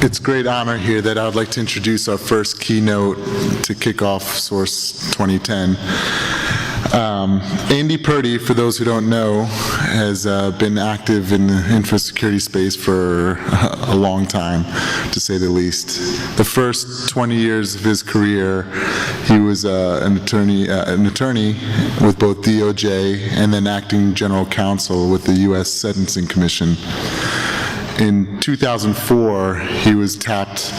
It's a great honor here that I would like to introduce our first keynote to kick off Source 2010. Andy Purdy, for those who don't know, has been active in the info-security space for a long time, to say the least. The first 20 years of his career, he was an attorney with both DOJ and then acting general counsel with the U.S. Sentencing Commission. In 2004, he was tapped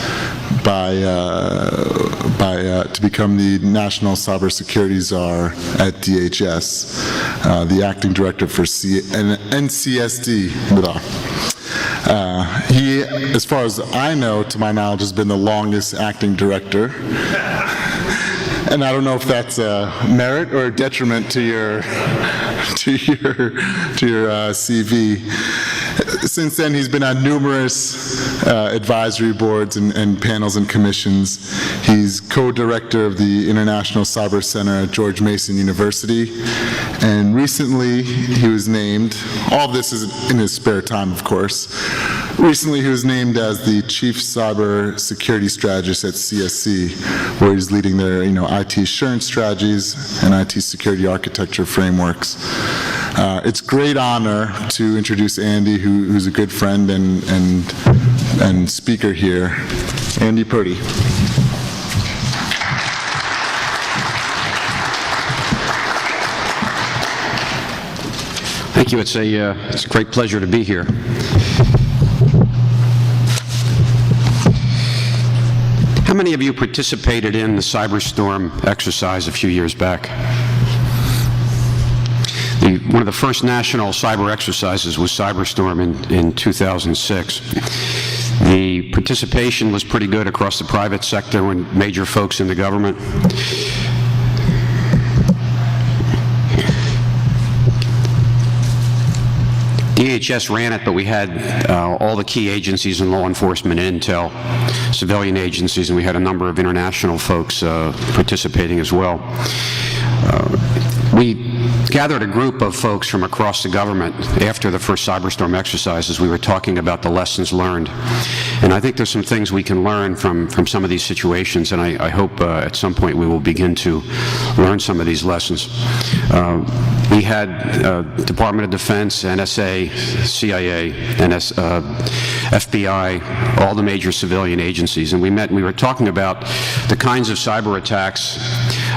to become the National Cybersecurity Czar at DHS, the acting director for NCSD. He, as far as I know, to my knowledge, has been the longest acting director. And I don't know if that's a merit or a detriment to your CV. Since then, he's been on numerous advisory boards and panels and commissions. He's co-director of the International Cyber Center at George Mason University. And recently, he was named, all this is in his spare time, of course. Recently, he was named as the Chief Cyber Security Strategist at CSC, where he's leading their IT assurance strategies and IT security architecture frameworks. It's a great honor to introduce Andy, who's a good friend and speaker here. Andy Purdy. Thank you. It's a great pleasure to be here. How many of you participated in the Cyberstorm exercise a few years back? One of the first national cyber exercises was Cyberstorm in 2006. The participation was pretty good across the private sector and major folks in the government. DHS ran it, but we had all the key agencies in law enforcement, intel, civilian agencies, and we had a number of international folks participating as well. We gathered a group of folks from across the government after the first Cyberstorm exercises. We were talking about the lessons learned. And I think there's some things we can learn from some of these situations, and I hope at some point we will begin to learn some of these lessons. We had Department of Defense, NSA, CIA, FBI, all the major civilian agencies, and we met and we were talking about the kinds of cyber attacks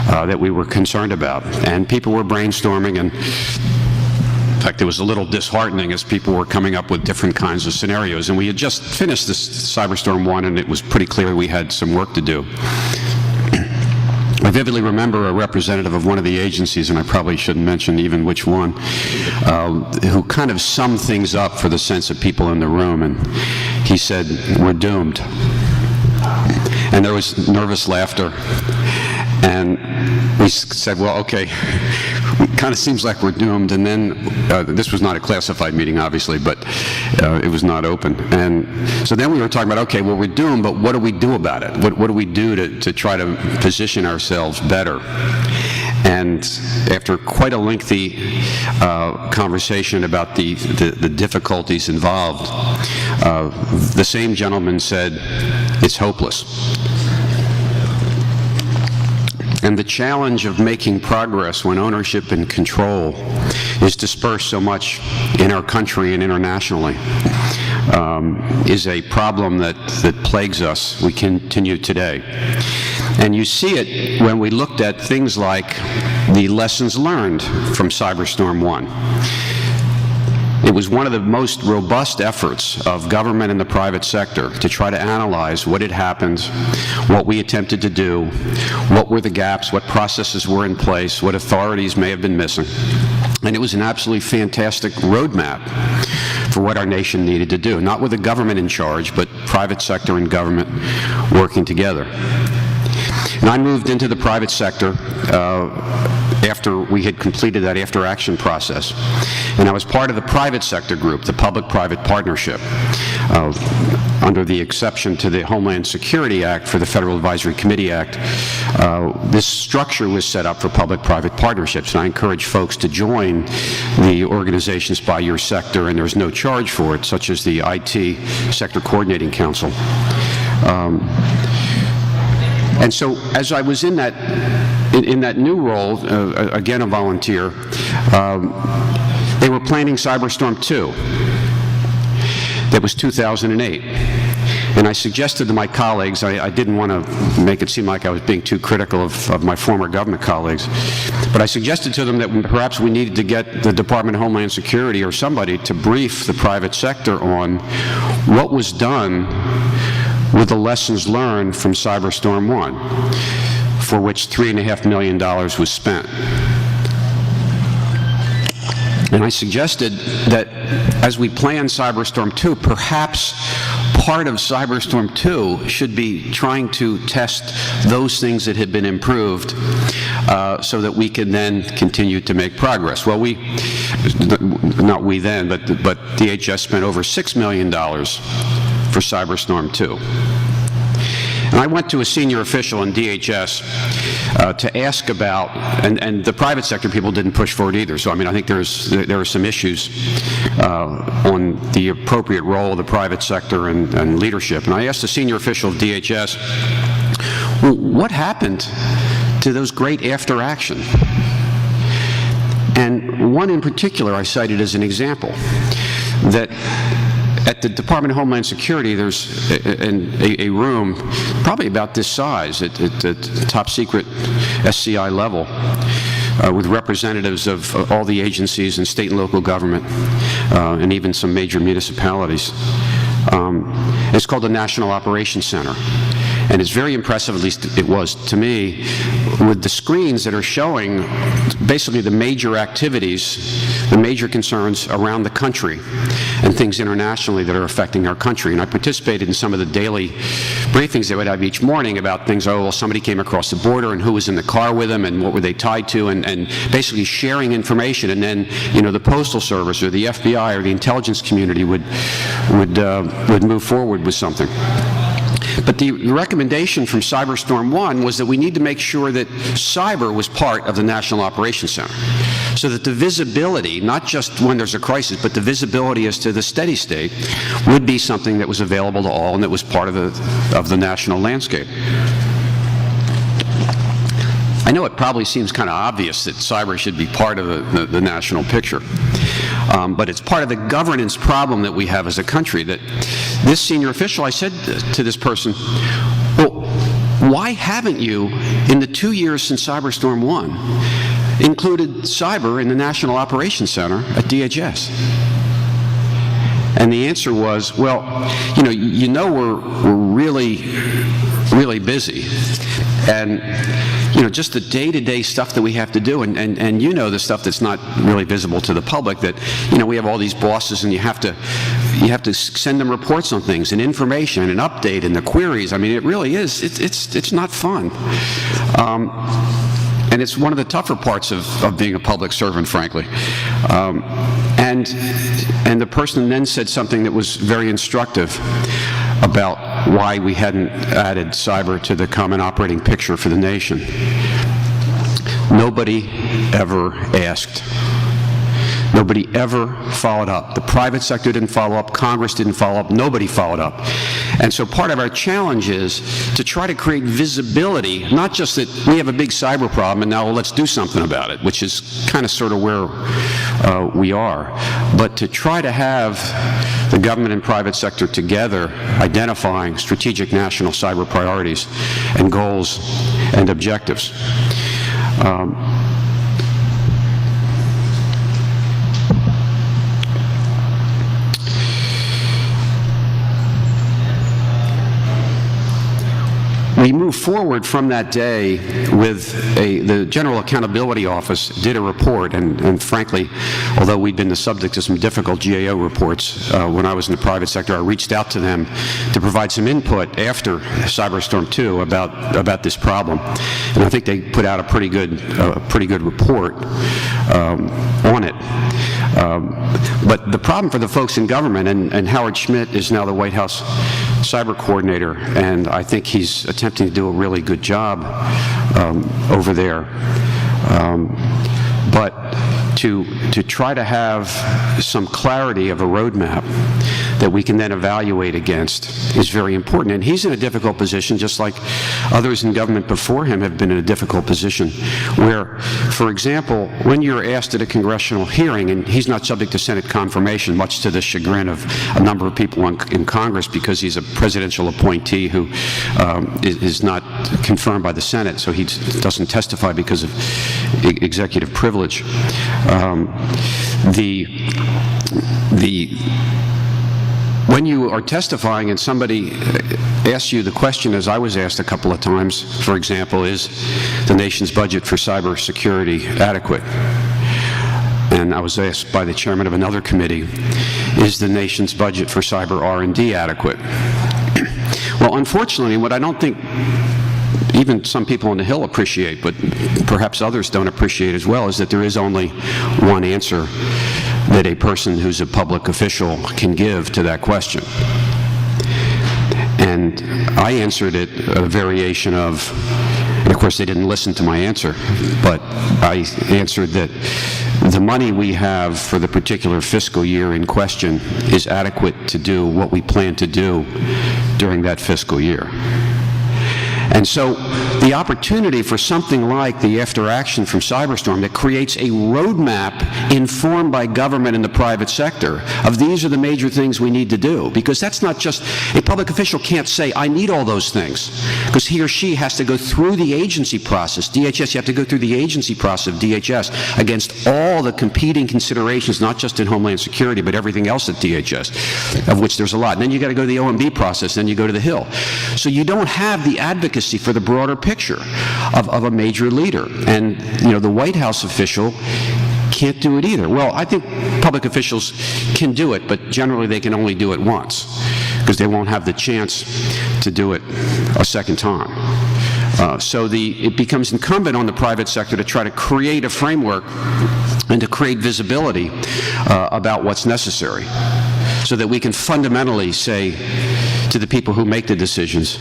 that we were concerned about. And people were brainstorming, and in fact, it was a little disheartening as people were coming up with different kinds of scenarios. And we had just finished this Cyberstorm 1, and it was pretty clear we had some work to do. I vividly remember a representative of one of the agencies, and I probably shouldn't mention even which one, who kind of summed things up for the sense of people in the room, and he said, "We're doomed." And there was nervous laughter. And we said, well, okay, it kind of seems like we're doomed. And then this was not a classified meeting, obviously, but it was not open. And so then we were talking about, okay, well, we're doomed, but what do we do about it? What do we do to try to position ourselves better? And after quite a lengthy conversation about the difficulties involved, the same gentleman said, it's hopeless. And the challenge of making progress when ownership and control is dispersed so much in our country and internationally is a problem that plagues us. We continue today. And you see it when we looked at things like the lessons learned from Cyberstorm 1. It was one of the most robust efforts of government and the private sector to try to analyze what had happened, what we attempted to do, what were the gaps, what processes were in place, what authorities may have been missing. And it was an absolutely fantastic roadmap for what our nation needed to do, not with the government in charge, but private sector and government working together. And I moved into the private sector after we had completed that after-action process. And I was part of the private sector group, the public-private partnership, under the exception to the Homeland Security Act for the Federal Advisory Committee Act. This structure was set up for public-private partnerships, and I encourage folks to join the organizations by your sector, and there's no charge for it, such as the IT Sector Coordinating Council. And so, as I was in that new role, again a volunteer, they were planning Cyberstorm 2. That was 2008. And I suggested to my colleagues, I didn't want to make it seem like I was being too critical of my former government colleagues, but I suggested to them that perhaps we needed to get the Department of Homeland Security or somebody to brief the private sector on what was done with the lessons learned from Cyberstorm 1, for which $3.5 million was spent. And I suggested that as we plan Cyberstorm 2, perhaps part of Cyberstorm 2 should be trying to test those things that had been improved so that we can then continue to make progress. Well, not we then, but DHS spent over $6 million for Cyberstorm 2. And I went to a senior official in DHS to ask about, and the private sector people didn't push forward either. So I mean, I think there are some issues on the appropriate role of the private sector and leadership. And I asked the senior official of DHS, well, what happened to those great after action? And one in particular I cited as an example, that at the Department of Homeland Security, there's a room probably about this size at the top secret SCI level with representatives of all the agencies and state and local government and even some major municipalities. It's called the National Operations Center. And it's very impressive, at least it was to me, with the screens that are showing basically the major activities, the major concerns around the country and things internationally that are affecting our country. And I participated in some of the daily briefings they would have each morning about things, oh, well, somebody came across the border and who was in the car with them and what were they tied to, and basically sharing information. And then, you know, the Postal Service or the FBI or the intelligence community would move forward with something. But the recommendation from Cyberstorm 1 was that we need to make sure that cyber was part of the National Operations Center, so that the visibility, not just when there's a crisis, but the visibility as to the steady state would be something that was available to all and that was part of the national landscape. I know it probably seems kind of obvious that cyber should be part of the national picture. But it's part of the governance problem that we have as a country, that this senior official, I said to this person, well, why haven't you, in the 2 years since Cyberstorm 1, included cyber in the National Operations Center at DHS? And the answer was, well, we're really busy. And just the day-to-day stuff that we have to do, and the stuff that's not really visible to the public, that, we have all these bosses and you have to send them reports on things and information and update and the queries. I mean, it really is, it's not fun. And it's one of the tougher parts of being a public servant, frankly. And the person then said something that was very instructive about why we hadn't added cyber to the common operating picture for the nation. Nobody ever asked. Nobody ever followed up. The private sector didn't follow up. Congress didn't follow up. Nobody followed up. And so part of our challenge is to try to create visibility, not just that we have a big cyber problem and now let's do something about it, which is kind of sort of where we are, but to try to have the government and private sector together identifying strategic national cyber priorities and goals and objectives. We move forward from that day with the General Accountability Office did a report, and frankly, although we'd been the subject of some difficult GAO reports when I was in the private sector, I reached out to them to provide some input after Cyberstorm 2 about this problem. And I think they put out a pretty good report on it. But the problem for the folks in government, and Howard Schmidt is now the White House cyber coordinator, and I think he's attempting to do a really good job over there. But to try to have some clarity of a roadmap that we can then evaluate against is very important. And he's in a difficult position, just like others in government before him have been in a difficult position, where, for example, when you're asked at a congressional hearing, and he's not subject to Senate confirmation, much to the chagrin of a number of people in Congress, because he's a presidential appointee who is not confirmed by the Senate, so he doesn't testify because of executive privilege. When you are testifying and somebody asks you the question, as I was asked a couple of times, for example, is the nation's budget for cybersecurity adequate? And I was asked by the chairman of another committee, is the nation's budget for cyber R&D adequate? Well, unfortunately, what I don't think even some people on the Hill appreciate, but perhaps others don't appreciate as well, is that there is only one answer that a person who's a public official can give to that question. And I answered it a variation of, and of course they didn't listen to my answer, but I answered that the money we have for the particular fiscal year in question is adequate to do what we plan to do during that fiscal year. And so the opportunity for something like the after action from Cyberstorm that creates a roadmap informed by government and the private sector of these are the major things we need to do, because that's not just, a public official can't say, I need all those things, because he or she has to go through the agency process. DHS, you have to go through the agency process of DHS against all the competing considerations, not just in Homeland Security, but everything else at DHS, of which there's a lot. And then you got to go to the OMB process, then you go to the Hill. So you don't have the advocacy for the broader picture of a major leader. And, you know, the White House official can't do it either. Well, I think public officials can do it, but generally they can only do it once, because they won't have the chance to do it a second time. So it becomes incumbent on the private sector to try to create a framework and to create visibility about what's necessary, so that we can fundamentally say to the people who make the decisions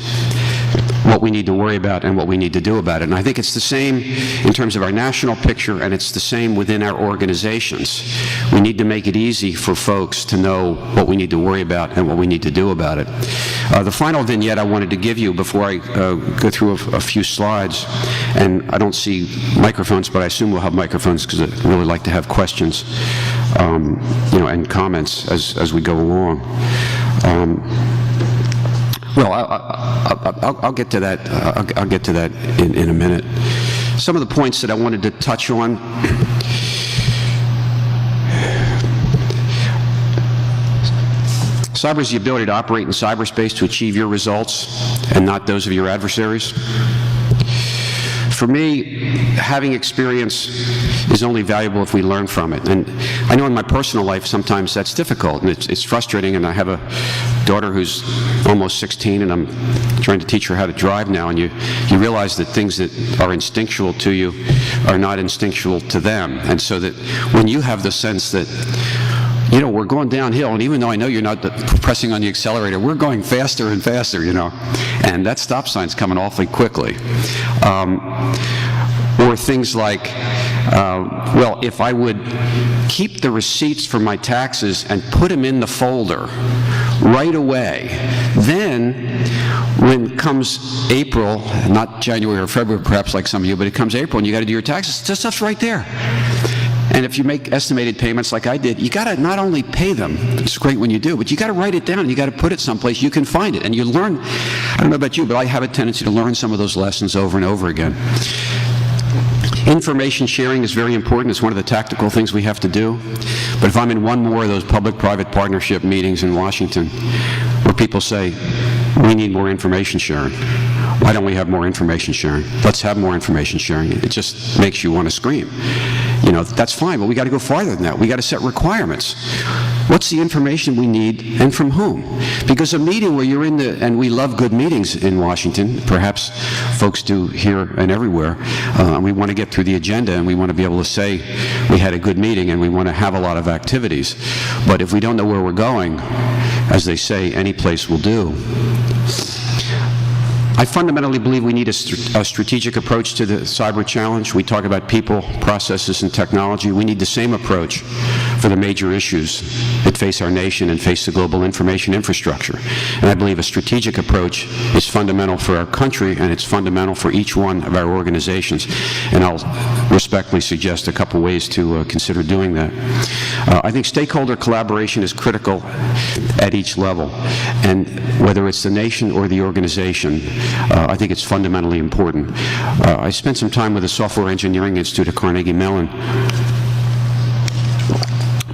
what we need to worry about and what we need to do about it. And I think it's the same in terms of our national picture, and it's the same within our organizations. We need to make it easy for folks to know what we need to worry about and what we need to do about it. The final vignette I wanted to give you before I go through a few slides, and I don't see microphones, but I assume we'll have microphones because I'd really like to have questions you know, and comments as we go along. Well, I'll get to that. I'll get to that in a minute. Some of the points that I wanted to touch on. Cyber is the ability to operate in cyberspace to achieve your results and not those of your adversaries. For me, having experience is only valuable if we learn from it. And I know in my personal life sometimes that's difficult, and it's frustrating, and I have a daughter who's almost 16, and I'm trying to teach her how to drive now, and you realize that things that are instinctual to you are not instinctual to them. And so that when you have the sense that, you know, we're going downhill, and even though I know you're not pressing on the accelerator, we're going faster and faster, you know, and that stop sign's coming awfully quickly. Or things like, well, if I would keep the receipts for my taxes and put them in the folder right away, then when comes April, not January or February perhaps like some of you, but it comes April and you got to do your taxes, that stuff's right there. And if you make estimated payments like I did, you got to not only pay them, it's great when you do, but you got to write it down and you got to put it someplace you can find it. And you learn, I don't know about you, but I have a tendency to learn some of those lessons over and over again. Information sharing is very important. It's one of the tactical things we have to do. But if I'm in one more of those public-private partnership meetings in Washington where people say, we need more information sharing, Why don't we have more information sharing? Let's have more information sharing. It just makes you want to scream. You know, that's fine, but we got to go farther than that. We got to set requirements. What's the information we need and from whom? Because a meeting where you're in the, and we love good meetings in Washington, perhaps folks do here and everywhere, we want to get through the agenda and we want to be able to say we had a good meeting and we want to have a lot of activities. But if we don't know where we're going, as they say, any place will do. I fundamentally believe we need a strategic approach to the cyber challenge. We talk about people, processes, and technology. We need the same approach for the major issues that face our nation and face the global information infrastructure. And I believe a strategic approach is fundamental for our country, and it's fundamental for each one of our organizations. And I'll respectfully suggest a couple ways to consider doing that. I think stakeholder collaboration is critical at each level. And whether it's the nation or the organization, I think it's fundamentally important. I spent some time with the Software Engineering Institute at Carnegie Mellon,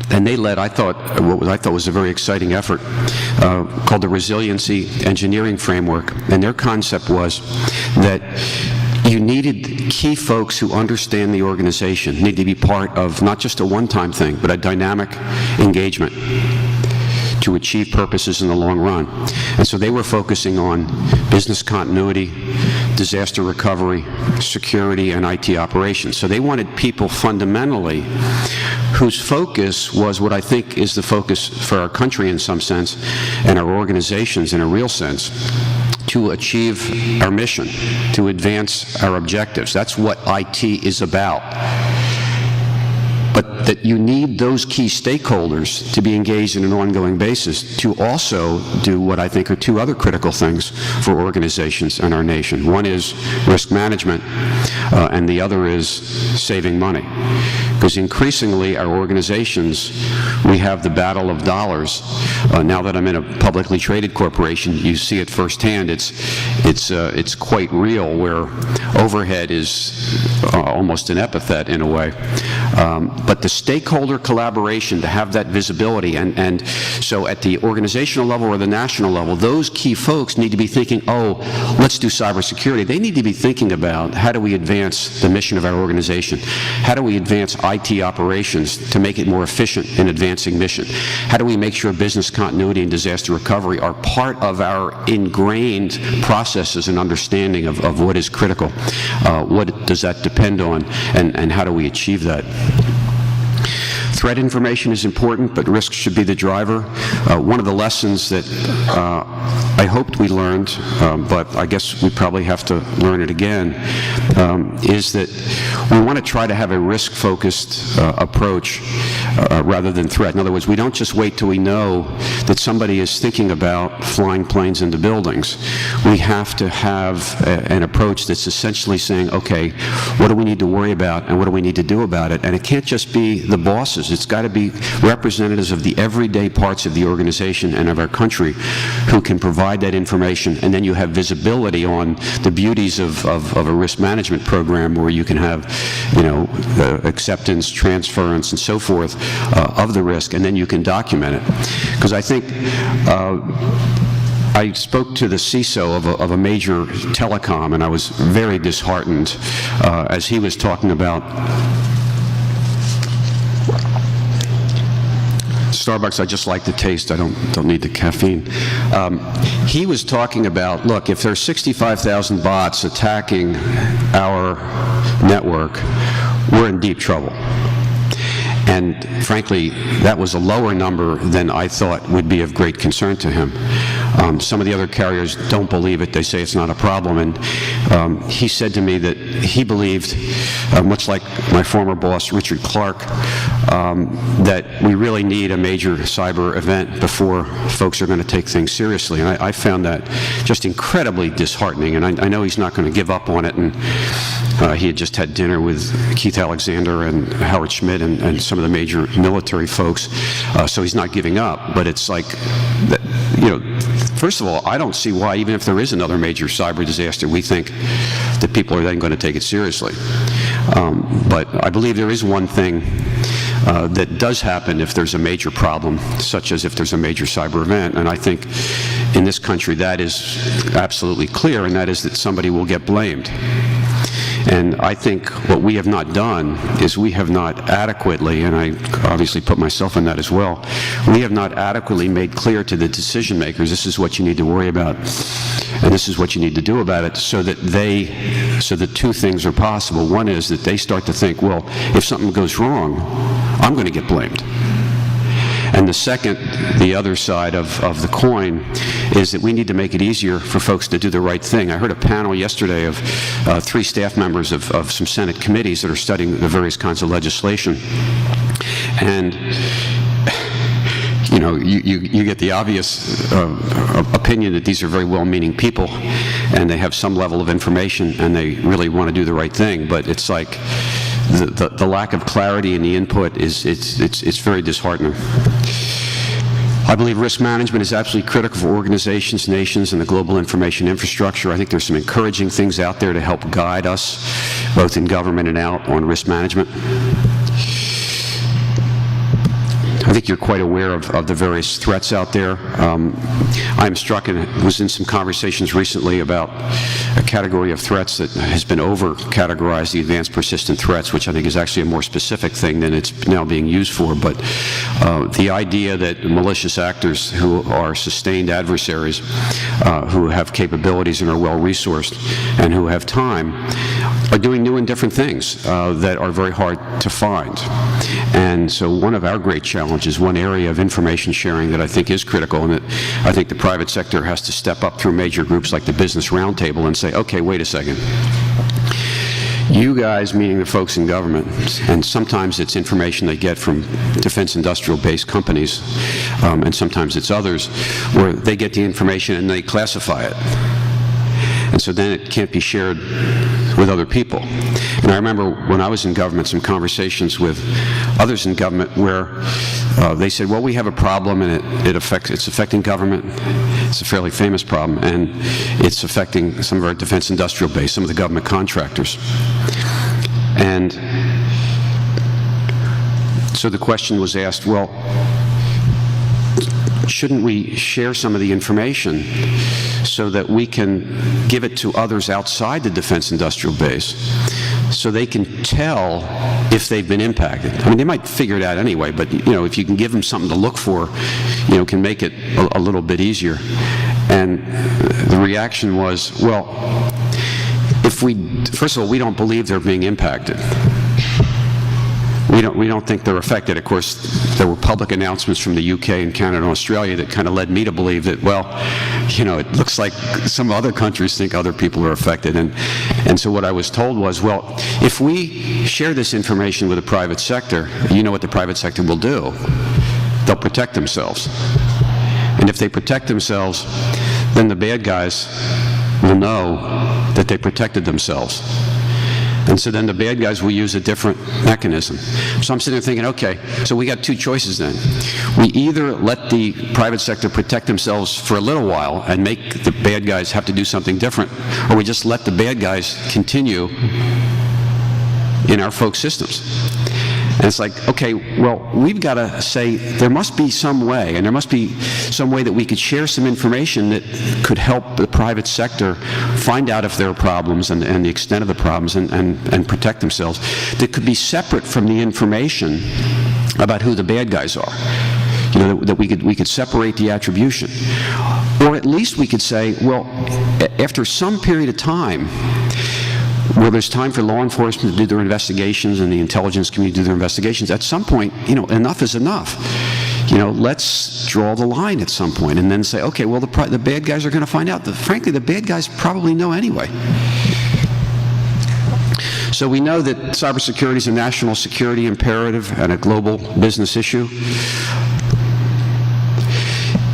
and they led, what I thought was a very exciting effort called the Resiliency Engineering Framework. And their concept was that you needed key folks who understand the organization, need to be part of not just a one-time thing, but a dynamic engagement to achieve purposes in the long run. And so they were focusing on business continuity, disaster recovery, security, and IT operations. So they wanted people fundamentally whose focus was what I think is the focus for our country in some sense, and our organizations in a real sense, to achieve our mission, to advance our objectives. That's what IT is about. But that you need those key stakeholders to be engaged in an ongoing basis to also do what I think are two other critical things for organizations in our nation. One is risk management, and the other is saving money. Because increasingly, our organizations, we have the battle of dollars. Now that I'm in a publicly traded corporation, you see it firsthand. It's quite real, where overhead is almost an epithet in a way. But the stakeholder collaboration, to have that visibility, and so at the organizational level or the national level, those key folks need to be thinking, oh, let's do cybersecurity. They need to be thinking about, how do we advance the mission of our organization? How do we advance IT operations to make it more efficient in advancing mission? How do we make sure business continuity and disaster recovery are part of our ingrained processes and understanding of what is critical? What does that depend on, and how do we achieve that? Threat information is important, but risk should be the driver. One of the lessons that I hoped we learned, but I guess we probably have to learn it again, is that we want to try to have a risk-focused approach rather than threat. In other words, we don't just wait till we know that somebody is thinking about flying planes into buildings. We have to have an approach that's essentially saying, okay, what do we need to worry about and what do we need to do about it? And it can't just be the bosses. It's got to be representatives of the everyday parts of the organization and of our country who can provide that information, and then you have visibility on the beauties of a risk management program where you can have, you know, acceptance, transference, and so forth of the risk, and then you can document it. Because I think I spoke to the CISO of a major telecom, and I was very disheartened as he was talking about Starbucks. I just like the taste. I don't need the caffeine. He was talking about, look, if there's 65,000 bots attacking our network, we're in deep trouble. And frankly, that was a lower number than I thought would be of great concern to him. Some of the other carriers don't believe it. They say it's not a problem. And he said to me that he believed, much like my former boss, Richard Clark, that we really need a major cyber event before folks are going to take things seriously. And I found that just incredibly disheartening. And I know he's not going to give up on it. And he had just had dinner with Keith Alexander and Howard Schmidt and some of the major military folks, so he's not giving up. But it's like, you know, first of all, I don't see why, even if there is another major cyber disaster, we think that people are then going to take it seriously. But I believe there is one thing that does happen if there's a major problem, such as if there's a major cyber event. And I think in this country that is absolutely clear, and that is that somebody will get blamed. And I think what we have not done is we have not adequately, and I obviously put myself in that as well, we have not adequately made clear to the decision makers, this is what you need to worry about, and this is what you need to do about it, so that two things are possible. One is that they start to think, well, if something goes wrong, I'm going to get blamed. And the second, the other side of the coin, is that we need to make it easier for folks to do the right thing. I heard a panel yesterday of 3 staff members of some Senate committees that are studying the various kinds of legislation. And you know, you get the obvious opinion that these are very well-meaning people, and they have some level of information, and they really want to do the right thing. But it's like the lack of clarity in the input it's very disheartening. I believe risk management is absolutely critical for organizations, nations, and the global information infrastructure. I think there's some encouraging things out there to help guide us, both in government and out, on risk management. I think you're quite aware of the various threats out there. I'm struck and was in some conversations recently about a category of threats that has been over-categorized, the advanced persistent threats, which I think is actually a more specific thing than it's now being used for. But the idea that malicious actors who are sustained adversaries, who have capabilities and are well-resourced and who have time, are doing new and different things that are very hard to find. And so one of our great challenges, one area of information sharing that I think is critical, and that I think the private sector has to step up through major groups like the Business Roundtable and say, okay, wait a second. You guys, meaning the folks in government, and sometimes it's information they get from defense industrial-based companies, and sometimes it's others, where they get the information and they classify it. And so then it can't be shared with other people. And I remember when I was in government, some conversations with others in government where they said, well, we have a problem and it's affecting government. It's a fairly famous problem, and it's affecting some of our defense industrial base, some of the government contractors. And so the question was asked, well, shouldn't we share some of the information so that we can give it to others outside the defense industrial base so they can tell if they've been impacted? I mean, they might figure it out anyway, but, you know, if you can give them something to look for, you know, can make it a little bit easier. And the reaction was, well, first of all, we don't believe they're being impacted. We don't think they're affected. Of course, there were public announcements from the UK and Canada and Australia that kind of led me to believe that, well, you know, it looks like some other countries think other people are affected. And so what I was told was, well, if we share this information with the private sector, you know what the private sector will do? They'll protect themselves. And if they protect themselves, then the bad guys will know that they protected themselves. And so then the bad guys will use a different mechanism. So I'm sitting there thinking, okay, so we got two choices then. We either let the private sector protect themselves for a little while and make the bad guys have to do something different, or we just let the bad guys continue in our folk systems. And it's like, okay, well, we've got to say there must be some way, and there must be some way that we could share some information that could help the private sector find out if there are problems and the extent of the problems and protect themselves, that could be separate from the information about who the bad guys are. You know, that we could separate the attribution. Or at least we could say, well, after some period of time, where there's time for law enforcement to do their investigations and the intelligence community to do their investigations, at some point, you know, enough is enough. You know, let's draw the line at some point and then say, okay, well, the bad guys are going to find out. Frankly, the bad guys probably know anyway. So we know that cybersecurity is a national security imperative and a global business issue.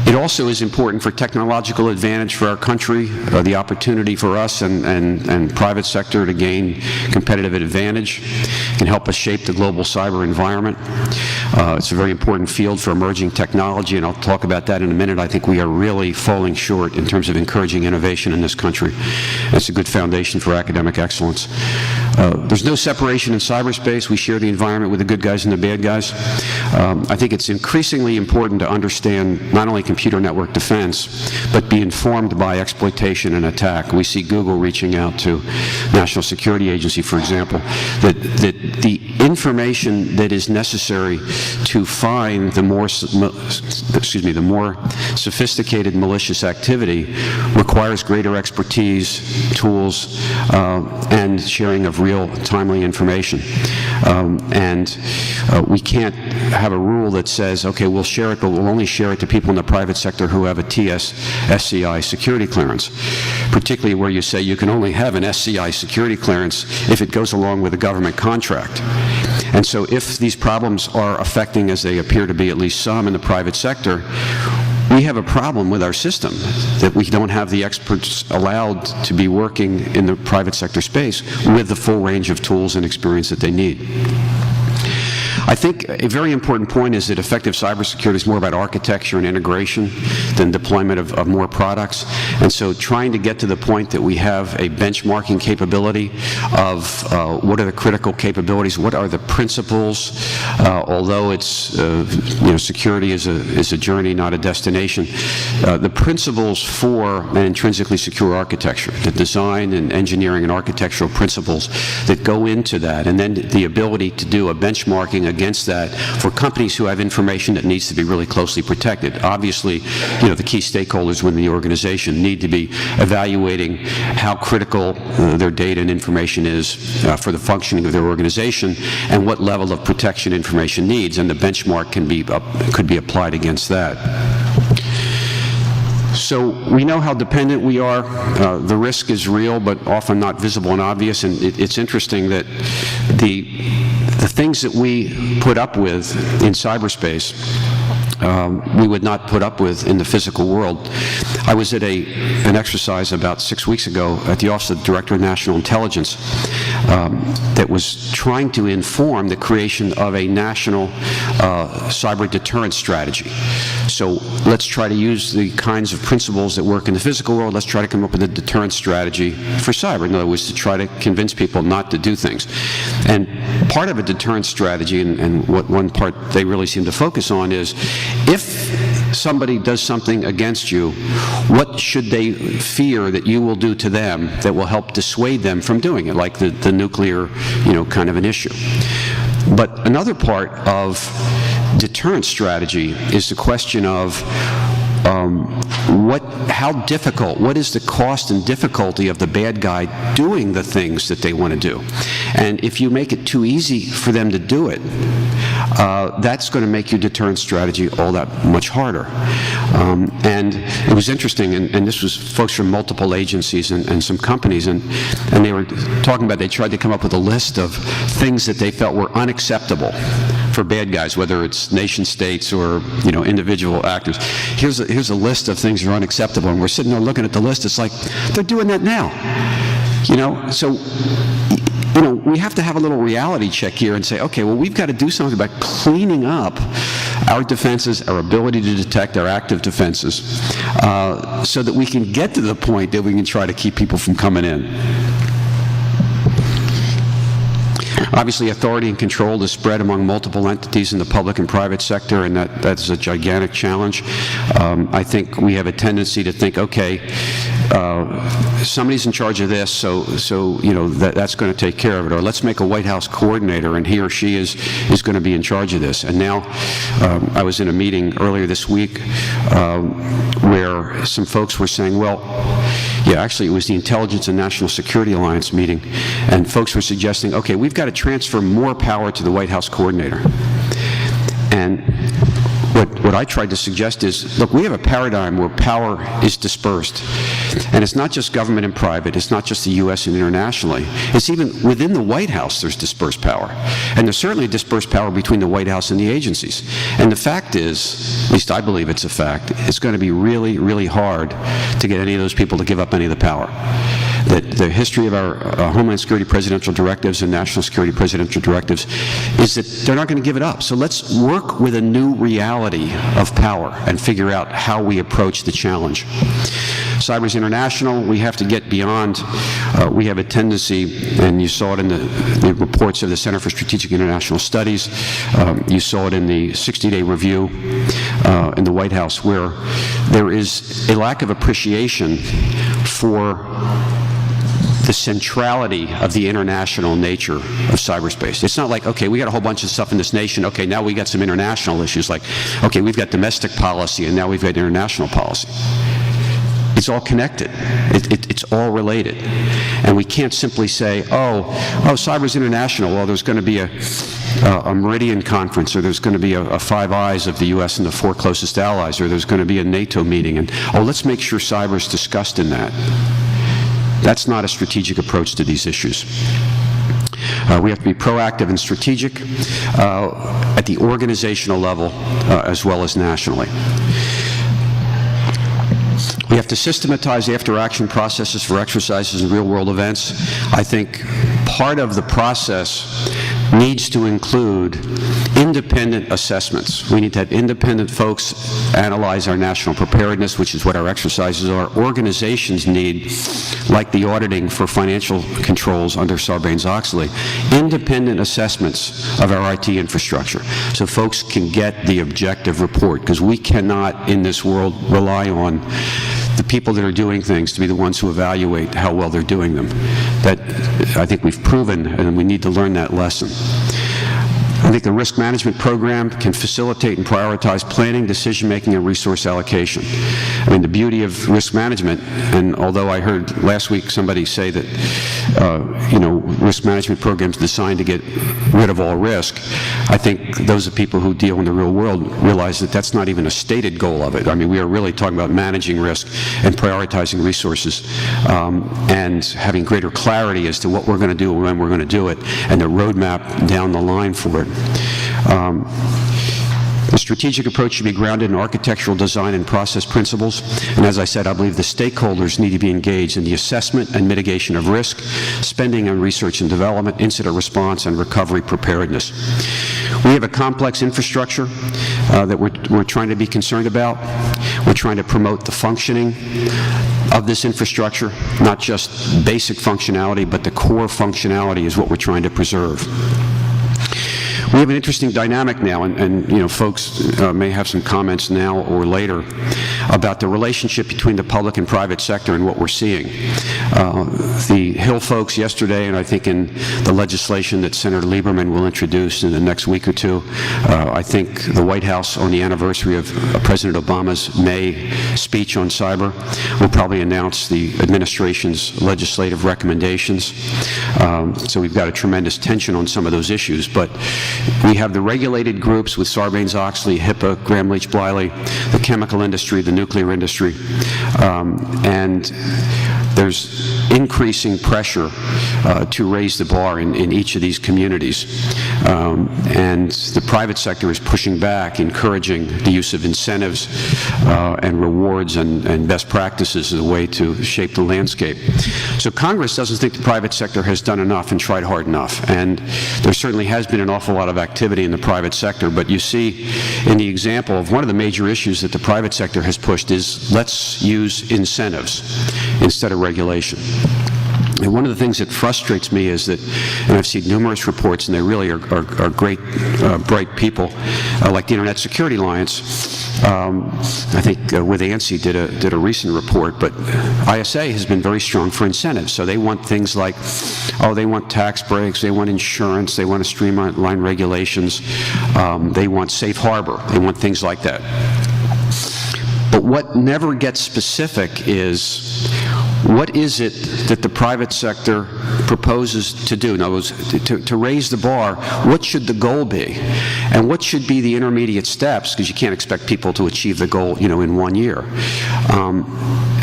It also is important for technological advantage for our country, the opportunity for us and private sector to gain competitive advantage, can help us shape the global cyber environment. It's a very important field for emerging technology, and I'll talk about that in a minute. I think we are really falling short in terms of encouraging innovation in this country. That's a good foundation for academic excellence. There's no separation in cyberspace. We share the environment with the good guys and the bad guys. I think it's increasingly important to understand not only computer network defense, but be informed by exploitation and attack. We see Google reaching out to National Security Agency, for example, that the information that is necessary to find the more sophisticated malicious activity requires greater expertise, tools, and sharing of real, timely information. We can't have a rule that says, okay, we'll share it, but we'll only share it to people in the private sector who have a SCI security clearance, particularly where you say you can only have an SCI security clearance if it goes along with a government contract. And so if these problems are affecting, as they appear to be at least some in the private sector, we have a problem with our system, that we don't have the experts allowed to be working in the private sector space with the full range of tools and experience that they need. I think a very important point is that effective cybersecurity is more about architecture and integration than deployment of more products. And so trying to get to the point that we have a benchmarking capability of what are the critical capabilities, what are the principles, although it's, security is a journey, not a destination, the principles for an intrinsically secure architecture, the design and engineering and architectural principles that go into that, and then the ability to do a benchmarking against that for companies who have information that needs to be really closely protected. Obviously, the key stakeholders within the organization need to be evaluating how critical their data and information is for the functioning of their organization and what level of protection information needs, and the benchmark could be applied against that. So we know how dependent we are. The risk is real, but often not visible and obvious, and it's interesting that the things that we put up with in cyberspace, we would not put up with in the physical world. I was at an exercise about 6 weeks ago at the Office of the Director of National Intelligence that was trying to inform the creation of a national cyber deterrence strategy. So let's try to use the kinds of principles that work in the physical world. Let's try to come up with a deterrence strategy for cyber. In other words, to try to convince people not to do things. And part of a deterrence strategy, and what one part they really seem to focus on, is if somebody does something against you, what should they fear that you will do to them that will help dissuade them from doing it, like the nuclear, kind of an issue. But another part of deterrence strategy is the question of how difficult, what is the cost and difficulty of the bad guy doing the things that they want to do? And if you make it too easy for them to do it, that's going to make your deterrence strategy all that much harder. And it was interesting, and this was folks from multiple agencies and some companies, and they were talking about, they tried to come up with a list of things that they felt were unacceptable for bad guys, whether it's nation states or individual actors. Here's a list of things that are unacceptable, and we're sitting there looking at the list. It's like they're doing that now, So we have to have a little reality check here and say, okay, well, we've got to do something about cleaning up our defenses, our ability to detect, our active defenses, so that we can get to the point that we can try to keep people from coming in. Obviously, authority and control is spread among multiple entities in the public and private sector, and that's a gigantic challenge. I think we have a tendency to think, okay, somebody's in charge of this, so that's going to take care of it. Or let's make a White House coordinator, and he or she is going to be in charge of this. And now, I was in a meeting earlier this week where some folks were saying, well, yeah, actually it was the Intelligence and National Security Alliance meeting, and folks were suggesting, okay, we've got to transfer more power to the White House coordinator. And what I tried to suggest is, look, we have a paradigm where power is dispersed. And it's not just government and private, it's not just the U.S. and internationally. It's even within the White House there's dispersed power. And there's certainly dispersed power between the White House and the agencies. And the fact is, at least I believe it's a fact, it's going to be really, really hard to get any of those people to give up any of the power. that the history of our Homeland Security presidential directives and national security presidential directives is that they're not going to give it up. So let's work with a new reality of power and figure out how we approach the challenge. Cyber is international. We have to get beyond. We have a tendency, and you saw it in the reports of the Center for Strategic International Studies. You saw it in the 60-day review in the White House, where there is a lack of appreciation for the centrality of the international nature of cyberspace. It's not like, okay, we got a whole bunch of stuff in this nation, okay, now we got some international issues, like, okay, we've got domestic policy and now we've got international policy. It's all connected. It's all related. And we can't simply say, oh, cyber's international. Well, there's going to be a Meridian conference, or there's going to be a Five Eyes of the U.S. and the 4 closest allies, or there's going to be a NATO meeting, and, oh, let's make sure cyber's discussed in that. That's not a strategic approach to these issues. We have to be proactive and strategic at the organizational level as well as nationally. We have to systematize after-action processes for exercises and real-world events. I think part of the process needs to include independent assessments. We need to have independent folks analyze our national preparedness, which is what our exercises are. Organizations need, like the auditing for financial controls under Sarbanes-Oxley, independent assessments of our IT infrastructure so folks can get the objective report, because we cannot in this world rely on the people that are doing things to be the ones who evaluate how well they're doing them. That, I think we've proven, and we need to learn that lesson. I think the risk management program can facilitate and prioritize planning, decision-making, and resource allocation. I mean, the beauty of risk management, and although I heard last week somebody say that, risk management programs designed to get rid of all risk, I think those of people who deal in the real world realize that that's not even a stated goal of it. I mean, we are really talking about managing risk and prioritizing resources and having greater clarity as to what we're going to do and when we're going to do it, and the roadmap down the line for it. The strategic approach should be grounded in architectural design and process principles. And as I said, I believe the stakeholders need to be engaged in the assessment and mitigation of risk, spending on research and development, incident response, and recovery preparedness. We have a complex infrastructure that we're trying to be concerned about. We're trying to promote the functioning of this infrastructure, not just basic functionality, but the core functionality is what we're trying to preserve. We have an interesting dynamic now, and folks may have some comments now or later about the relationship between the public and private sector and what we're seeing. The Hill folks yesterday, and I think in the legislation that Senator Lieberman will introduce in the next week or two, I think the White House, on the anniversary of President Obama's May speech on cyber, will probably announce the administration's legislative recommendations. So we've got a tremendous tension on some of those issues, but we have the regulated groups with Sarbanes-Oxley, HIPAA, Gramm-Leach-Bliley, the chemical industry, the nuclear industry, and there's increasing pressure to raise the bar in each of these communities. And the private sector is pushing back, encouraging the use of incentives and rewards and best practices as a way to shape the landscape. So Congress doesn't think the private sector has done enough and tried hard enough. And there certainly has been an awful lot of activity in the private sector, but you see in the example of one of the major issues that the private sector has pushed is let's use incentives instead of regulation. And one of the things that frustrates me is that, and I've seen numerous reports, and they really are great, bright people, like the Internet Security Alliance. I think with ANSI did a recent report, but ISA has been very strong for incentives. So they want things like, they want tax breaks, they want insurance, they want to streamline regulations, they want safe harbor, they want things like that. But what never gets specific is, what is it that the private sector proposes to do? In other words, to raise the bar, what should the goal be? And what should be the intermediate steps? Because you can't expect people to achieve the goal, in 1 year.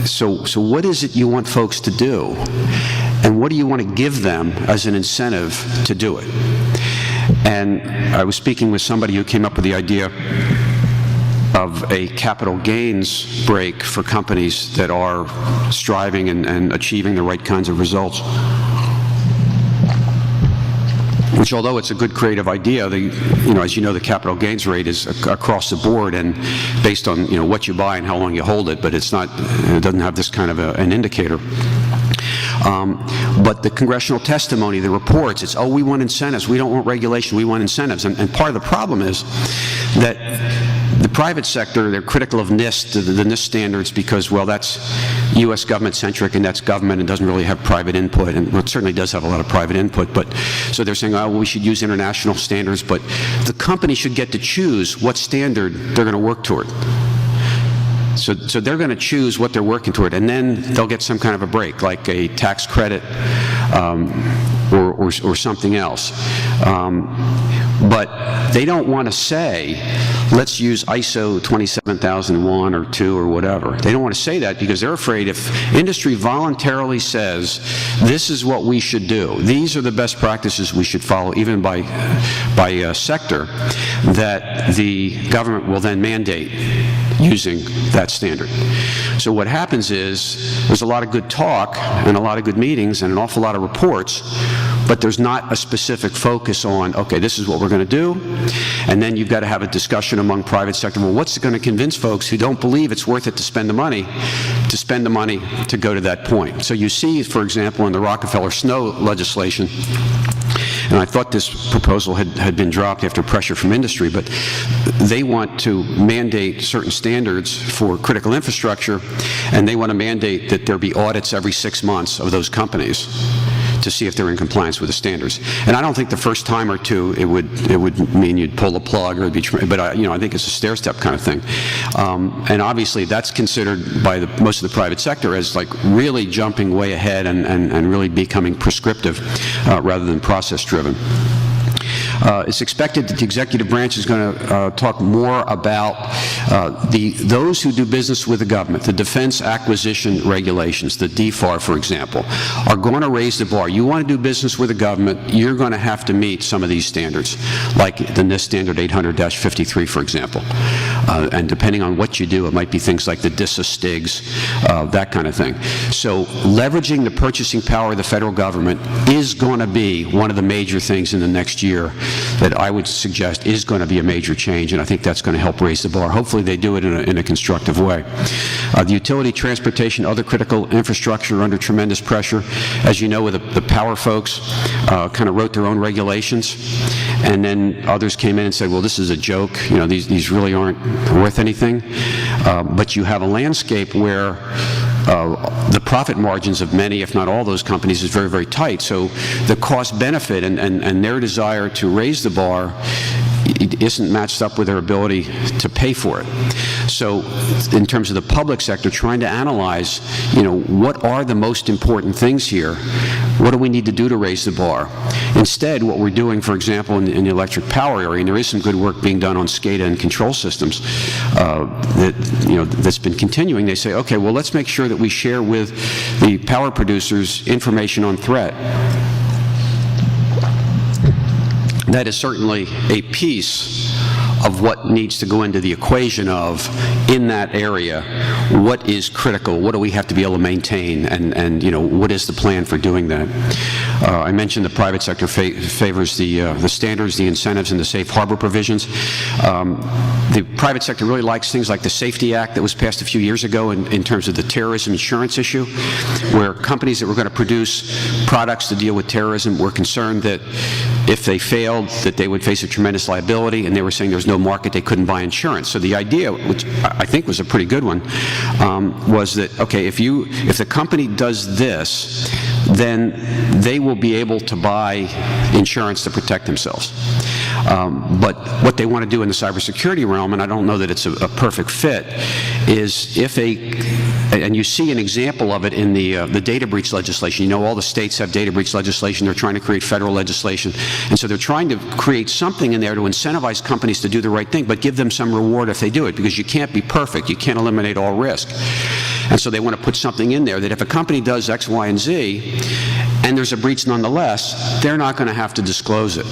So what is it you want folks to do? And what do you want to give them as an incentive to do it? And I was speaking with somebody who came up with the idea of a capital gains break for companies that are striving and achieving the right kinds of results. Which, although it's a good creative idea, as you know, the capital gains rate is across the board and based on what you buy and how long you hold it, but it doesn't have this kind of an indicator. But the congressional testimony, the reports, it's, oh, we want incentives, we don't want regulation, we want incentives. And part of the problem is that the private sector, they're critical of NIST, the NIST standards, because, well, that's U.S. government-centric, and that's government and doesn't really have private input, and well, it certainly does have a lot of private input, but so they're saying, oh, well, we should use international standards, but the company should get to choose what standard they're going to work toward. So they're going to choose what they're working toward, and then they'll get some kind of a break, like a tax credit or something else. But they don't want to say, let's use ISO 27001 or 2 or whatever. They don't want to say that because they're afraid if industry voluntarily says, this is what we should do, these are the best practices we should follow, even by sector, that the government will then mandate using that standard. So what happens is there's a lot of good talk and a lot of good meetings and an awful lot of reports, but there's not a specific focus on, okay, this is what we're going to do, and then you've got to have a discussion among private sector. Well, what's going to convince folks who don't believe it's worth it to spend the money to go to that point? So you see, for example, in the Rockefeller Snow legislation, and I thought this proposal had been dropped after pressure from industry, but they want to mandate certain standards for critical infrastructure, and they want to mandate that there be audits every 6 months of those companies to see if they're in compliance with the standards. And I don't think the first time or two it would mean you'd pull the plug, or but I think it's a stair-step kind of thing. And obviously that's considered by most of the private sector as like really jumping way ahead and really becoming prescriptive rather than process-driven. It's expected that the executive branch is going to talk more about those who do business with the government, the defense acquisition regulations, the DFAR, for example, are going to raise the bar. You want to do business with the government, you're going to have to meet some of these standards, like the NIST standard 800-53, for example. And depending on what you do, it might be things like the DISA STIGs, that kind of thing. So leveraging the purchasing power of the federal government is going to be one of the major things in the next year that I would suggest is going to be a major change, and I think that's going to help raise the bar. Hopefully they do it in a constructive way. The utility, transportation, other critical infrastructure are under tremendous pressure. As you know, the power folks kind of wrote their own regulations, and then others came in and said, well, this is a joke, these really aren't worth anything. But you have a landscape where the profit margins of many, if not all those companies, is very, very tight. So the cost benefit and their desire to raise the bar isn't matched up with their ability to pay for it. So in terms of the public sector, trying to analyze, what are the most important things here? What do we need to do to raise the bar? Instead, what we're doing, for example, in the electric power area, and there is some good work being done on SCADA and control systems that's been continuing. They say, okay, well, let's make sure that we share with the power producers information on threat. That is certainly a piece of what needs to go into the equation of, in that area, what is critical, what do we have to be able to maintain, and what is the plan for doing that. I mentioned the private sector favors the standards, the incentives, and the safe harbor provisions. The private sector really likes things like the Safety Act that was passed a few years ago in terms of the terrorism insurance issue, where companies that were going to produce products to deal with terrorism were concerned that if they failed, that they would face a tremendous liability, and they were saying there's no market, they couldn't buy insurance. So the idea, which I think was a pretty good one, was that, okay, if the company does this, then they will be able to buy insurance to protect themselves. But what they want to do in the cybersecurity realm, and I don't know that it's a perfect fit, is and you see an example of it in the data breach legislation. All the states have data breach legislation. They're trying to create federal legislation. And so they're trying to create something in there to incentivize companies to do the right thing, but give them some reward if they do it, because you can't be perfect. You can't eliminate all risk. And so they want to put something in there that if a company does X, Y, and Z, and there's a breach nonetheless, they're not going to have to disclose it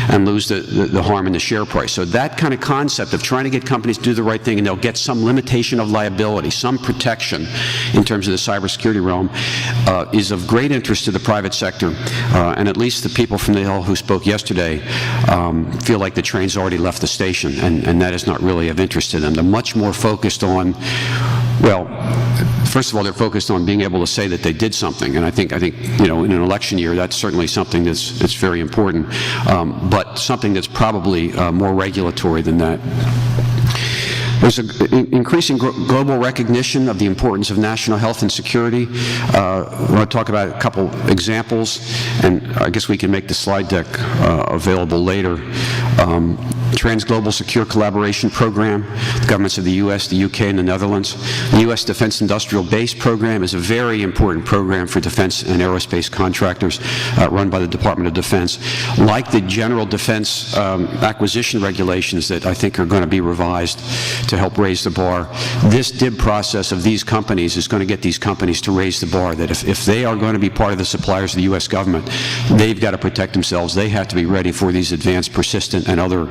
and lose the harm in the share price. So that kind of concept of trying to get companies to do the right thing, and they'll get some limitation of liability, some protection in terms of the cybersecurity realm, is of great interest to the private sector, and at least the people from the Hill who spoke yesterday feel like the train's already left the station, and that is not really of interest to them. They're much more focused on, well, first of all, they're focused on being able to say that they did something, and I think you know, in an election year, that's certainly something that's very important, but something that's probably more regulatory than that. There's an increasing global recognition of the importance of national health and security. I want to talk about a couple examples, and I guess we can make the slide deck available later. Trans-Global Secure Collaboration Program, the governments of the U.S., the U.K., and the Netherlands. The U.S. Defense Industrial Base Program is a very important program for defense and aerospace contractors run by the Department of Defense. Like the general defense acquisition regulations that I think are going to be revised to help raise the bar, this DIB process of these companies is going to get these companies to raise the bar, that if they are going to be part of the suppliers of the U.S. government, they've got to protect themselves. They have to be ready for these advanced, persistent, and other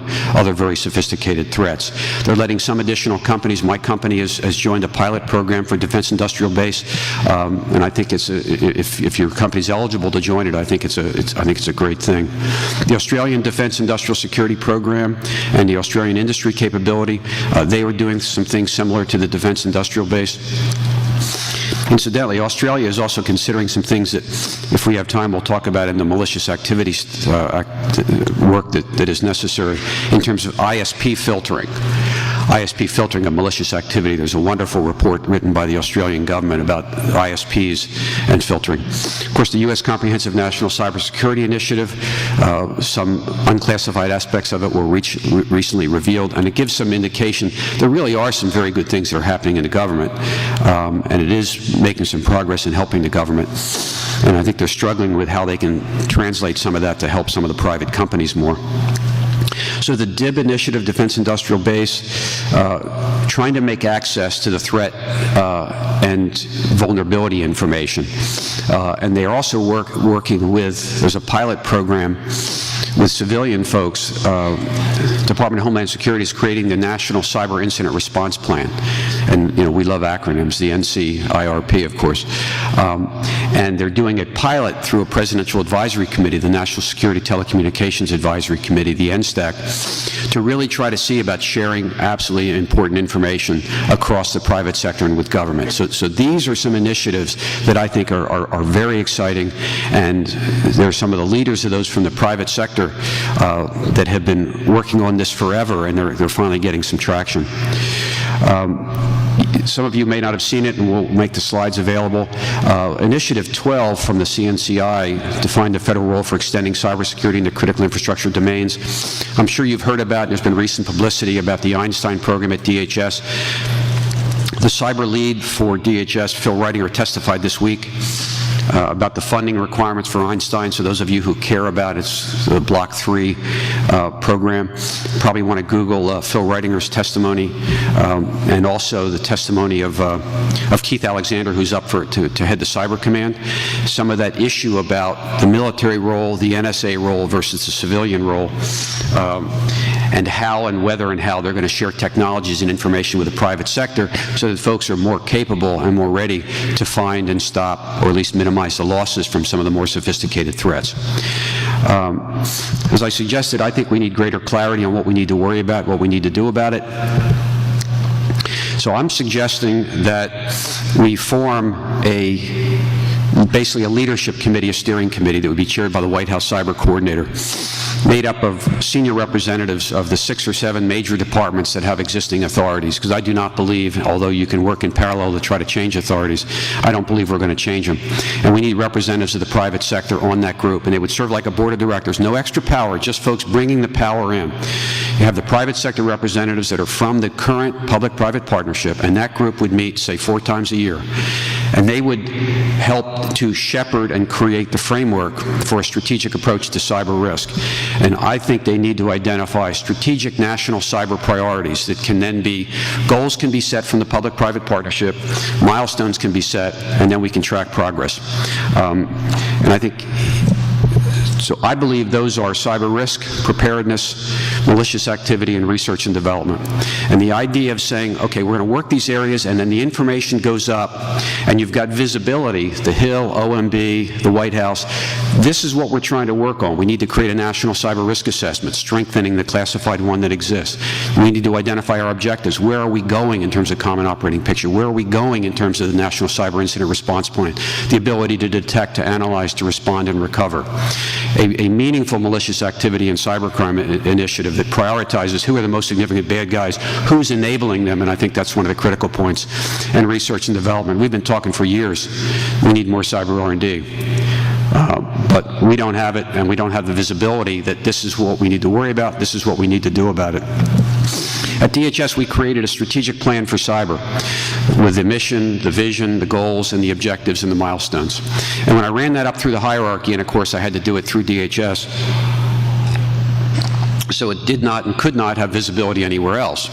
very sophisticated threats. They're letting some additional companies, my company has joined a pilot program for Defense Industrial Base, and I think it's if your company's eligible to join it, I think it's a great thing. The Australian Defense Industrial Security Program and the Australian Industry Capability, they were doing some things similar to the Defense Industrial Base. Incidentally, Australia is also considering some things that, if we have time, we'll talk about in the malicious activities work that is necessary in terms of ISP filtering. ISP filtering of malicious activity. There's a wonderful report written by the Australian government about ISPs and filtering. Of course, the U.S. Comprehensive National Cybersecurity Initiative, some unclassified aspects of it were recently revealed, and it gives some indication there really are some very good things that are happening in the government, and it is making some progress in helping the government. And I think they're struggling with how they can translate some of that to help some of the private companies more. So the DIB initiative, Defense Industrial Base, trying to make access to the threat and vulnerability information. And they are also working with, there's a pilot program with civilian folks. Department of Homeland Security is creating the National Cyber Incident Response Plan. And, you know, we love acronyms, the NCIRP, of course. And they're doing a pilot through a Presidential Advisory Committee, the National Security Telecommunications Advisory Committee, the NSTAC, to really try to see about sharing absolutely important information across the private sector and with government. So these are some initiatives that I think are very exciting, and there are some of the leaders of those from the private sector that have been working on this forever, and they're finally getting some traction. Some of you may not have seen it, and we'll make the slides available. Initiative 12 from the CNCI defined the federal role for extending cybersecurity into critical infrastructure domains. I'm sure you've heard about, there's been recent publicity about the Einstein program at DHS. The cyber lead for DHS, Phil Reitinger, testified this week about the funding requirements for Einstein. So those of you who care about it, it's the Block 3 program, probably want to Google Phil Reitinger's testimony, and also the testimony of Keith Alexander, who's up to head the Cyber Command. Some of that issue about the military role, the NSA role versus the civilian role, and how and whether and how they're going to share technologies and information with the private sector so that folks are more capable and more ready to find and stop, or at least minimize the losses from some of the more sophisticated threats. As I suggested, I think we need greater clarity on what we need to worry about, what we need to do about it. So I'm suggesting that we form basically a leadership committee, a steering committee that would be chaired by the White House Cyber Coordinator, made up of senior representatives of the 6 or 7 major departments that have existing authorities, because I do not believe, although you can work in parallel to try to change authorities, I don't believe we're going to change them. And we need representatives of the private sector on that group, and they would serve like a board of directors. No extra power, just folks bringing the power in. You have the private sector representatives that are from the current public-private partnership, and that group would meet, say, 4 times a year. And they would help to shepherd and create the framework for a strategic approach to cyber risk. And I think they need to identify strategic national cyber priorities that can then be, goals can be set from the public-private partnership, milestones can be set, and then we can track progress. And I think, so I believe those are cyber risk, preparedness, malicious activity, and research and development. And the idea of saying, okay, we're going to work these areas, and then the information goes up, and you've got visibility, the Hill, OMB, the White House. This is what we're trying to work on. We need to create a national cyber risk assessment, strengthening the classified one that exists. We need to identify our objectives. Where are we going in terms of common operating picture? Where are we going in terms of the National Cyber Incident Response Plan? The ability to detect, to analyze, to respond, and recover. A meaningful malicious activity and cybercrime initiative that prioritizes who are the most significant bad guys, who's enabling them, and I think that's one of the critical points, and research and development. We've been talking for years. We need more cyber R&D. But we don't have it, and we don't have the visibility that this is what we need to worry about, this is what we need to do about it. At DHS, we created a strategic plan for cyber with the mission, the vision, the goals, and the objectives and the milestones. And when I ran that up through the hierarchy, and of course I had to do it through DHS, so it did not and could not have visibility anywhere else.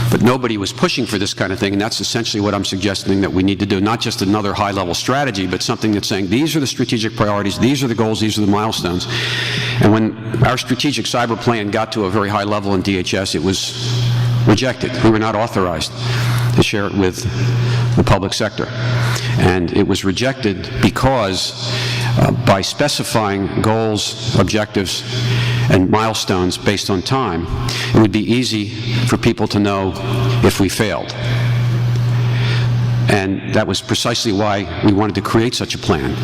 But nobody was pushing for this kind of thing, and that's essentially what I'm suggesting that we need to do, not just another high-level strategy, but something that's saying these are the strategic priorities, these are the goals, these are the milestones. And when our strategic cyber plan got to a very high level in DHS, it was rejected. We were not authorized to share it with the public sector. And it was rejected because by specifying goals, objectives, and milestones based on time, it would be easy for people to know if we failed. And that was precisely why we wanted to create such a plan,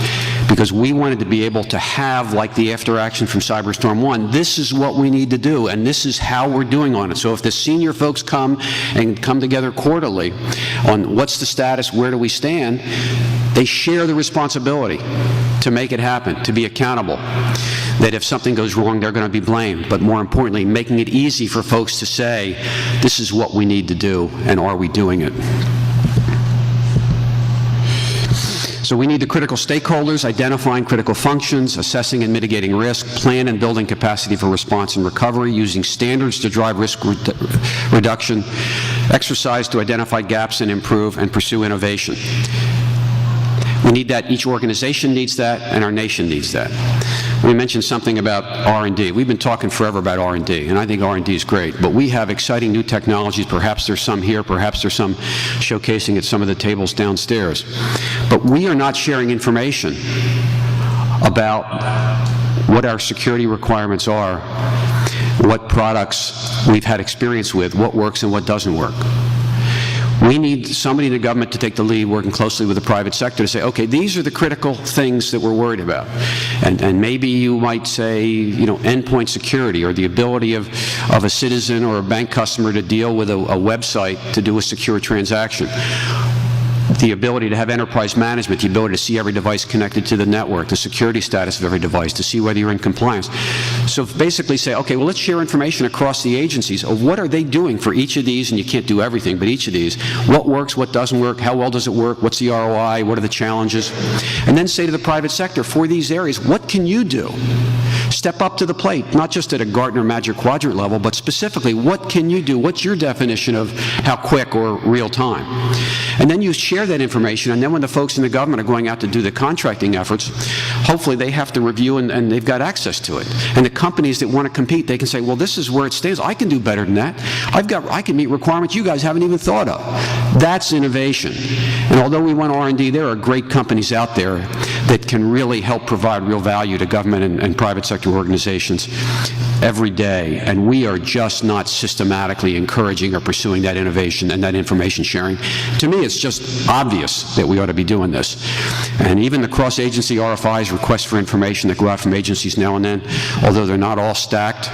because we wanted to be able to have, like the after action from Cyberstorm 1, this is what we need to do, and this is how we're doing on it. So if the senior folks come together quarterly on what's the status, where do we stand, they share the responsibility to make it happen, to be accountable. That if something goes wrong, they're going to be blamed. But more importantly, making it easy for folks to say, this is what we need to do, and are we doing it? So we need the critical stakeholders, identifying critical functions, assessing and mitigating risk, plan and building capacity for response and recovery, using standards to drive risk reduction, exercise to identify gaps and improve, and pursue innovation. We need that. Each organization needs that, and our nation needs that. We mentioned something about R&D. We've been talking forever about R&D, and I think R&D is great, but we have exciting new technologies. Perhaps there's some here, perhaps there's some showcasing at some of the tables downstairs. But we are not sharing information about what our security requirements are, what products we've had experience with, what works and what doesn't work. We need somebody in the government to take the lead, working closely with the private sector to say, okay, these are the critical things that we're worried about. And maybe you might say, you know, endpoint security, or the ability of a citizen or a bank customer to deal with a website to do a secure transaction. The ability to have enterprise management, the ability to see every device connected to the network, the security status of every device, to see whether you're in compliance. So basically say, okay, well, let's share information across the agencies of what are they doing for each of these, and you can't do everything, but each of these. What works, what doesn't work, how well does it work, what's the ROI, what are the challenges? And then say to the private sector, for these areas, what can you do? Step up to the plate, not just at a Gartner Magic Quadrant level, but specifically, what can you do? What's your definition of how quick or real time? And then you share that information, and then when the folks in the government are going out to do the contracting efforts, hopefully they have to review and they've got access to it. And the companies that want to compete, they can say, well, this is where it stands. I can do better than that. I can meet requirements you guys haven't even thought of. That's innovation. And although we want R&D, there are great companies out there that can really help provide real value to government and private sector organizations every day, and we are just not systematically encouraging or pursuing that innovation and that information sharing. To me, it's just obvious that we ought to be doing this. And even the cross-agency RFIs, requests for information that go out from agencies now and then, although they're not all stacked,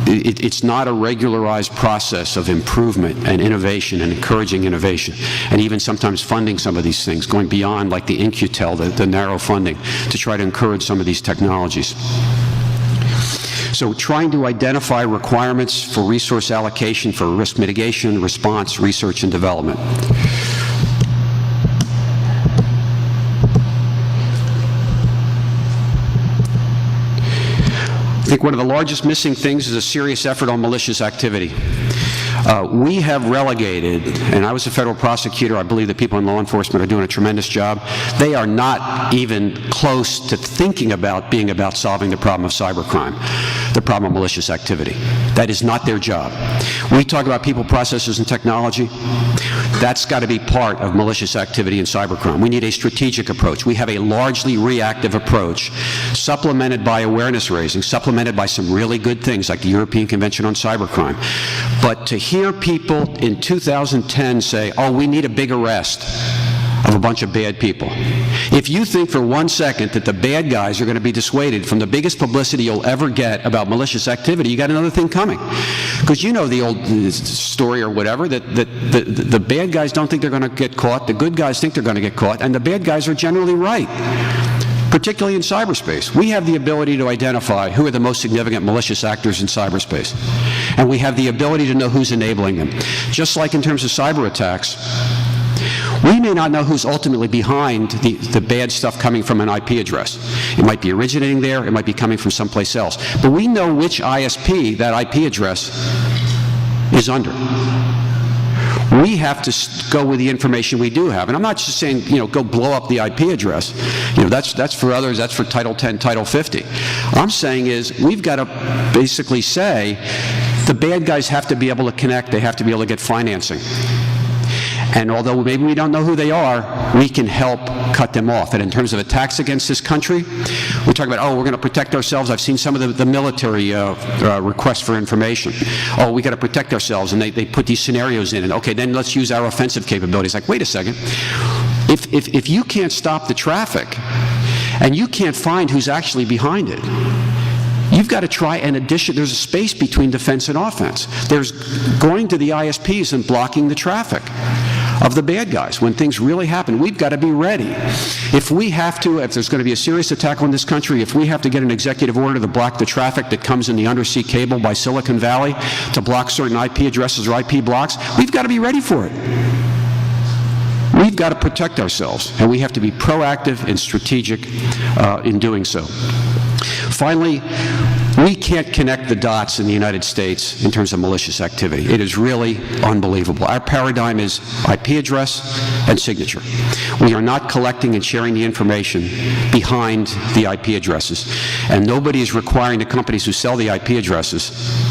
it's not a regularized process of improvement and innovation and encouraging innovation, and even sometimes funding some of these things, going beyond like the InQtel, the narrow funding, to try to encourage some of these technologies. So trying to identify requirements for resource allocation for risk mitigation, response, research, and development. think one of the largest missing things is a serious effort on malicious activity. We have relegated, and I was a federal prosecutor, I believe the people in law enforcement are doing a tremendous job. They are not even close to thinking about being about solving the problem of cybercrime, the problem of malicious activity. That is not their job. We talk about people, processes, and technology. That's got to be part of malicious activity and cybercrime. We need a strategic approach. We have a largely reactive approach, supplemented by awareness raising, supplemented by some really good things like the European Convention on Cybercrime. But to hear people in 2010 say, oh, we need a big arrest of a bunch of bad people. If you think for 1 second that the bad guys are going to be dissuaded from the biggest publicity you'll ever get about malicious activity, you got another thing coming. Because you know the old story or whatever, that the bad guys don't think they're going to get caught, the good guys think they're going to get caught, and the bad guys are generally right. Particularly in cyberspace. We have the ability to identify who are the most significant malicious actors in cyberspace. And we have the ability to know who's enabling them. Just like in terms of cyber attacks, we may not know who's ultimately behind the bad stuff coming from an IP address. It might be originating there, it might be coming from someplace else. But we know which ISP that IP address is under. We have to go with the information we do have. And I'm not just saying, go blow up the IP address. That's for others, that's for Title 10, Title 50. I'm saying is, we've got to basically say, the bad guys have to be able to connect, they have to be able to get financing. And although maybe we don't know who they are, we can help cut them off. And in terms of attacks against this country, we're talking about, oh, we're going to protect ourselves. I've seen some of the military requests for information. Oh, we got to protect ourselves, and they put these scenarios in, and okay, then let's use our offensive capabilities. Like, wait a second. If you can't stop the traffic, and you can't find who's actually behind it, you've got to try and addition. There's a space between defense and offense. There's going to the ISPs and blocking the traffic of the bad guys. When things really happen, we've got to be ready. If there's going to be a serious attack on this country, if we have to get an executive order to block the traffic that comes in the undersea cable by Silicon Valley, to block certain IP addresses or IP blocks, we've got to be ready for it. We've got to protect ourselves, and we have to be proactive and strategic in doing so. Finally, we can't connect the dots in the United States in terms of malicious activity. It is really unbelievable. Our paradigm is IP address and signature. We are not collecting and sharing the information behind the IP addresses. And nobody is requiring the companies who sell the IP addresses,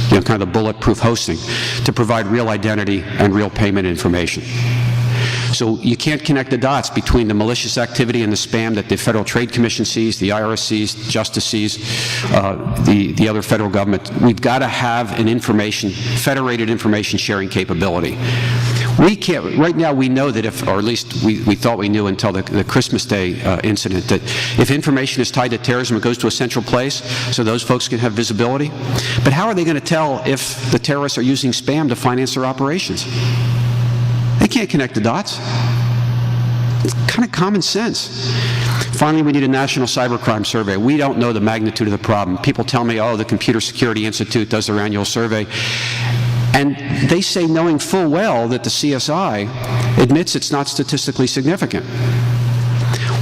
kind of the bulletproof hosting, to provide real identity and real payment information. So you can't connect the dots between the malicious activity and the spam that the Federal Trade Commission sees, the IRS sees, Justice sees, the other federal government. We've got to have an federated information sharing capability. We can't, right now we know that or at least we thought we knew until the Christmas Day incident, that if information is tied to terrorism, it goes to a central place so those folks can have visibility. But how are they going to tell if the terrorists are using spam to finance their operations? They can't connect the dots. It's kind of common sense. Finally, we need a national cybercrime survey. We don't know the magnitude of the problem. People tell me, oh, the Computer Security Institute does their annual survey. And they say, knowing full well that the CSI admits it's not statistically significant.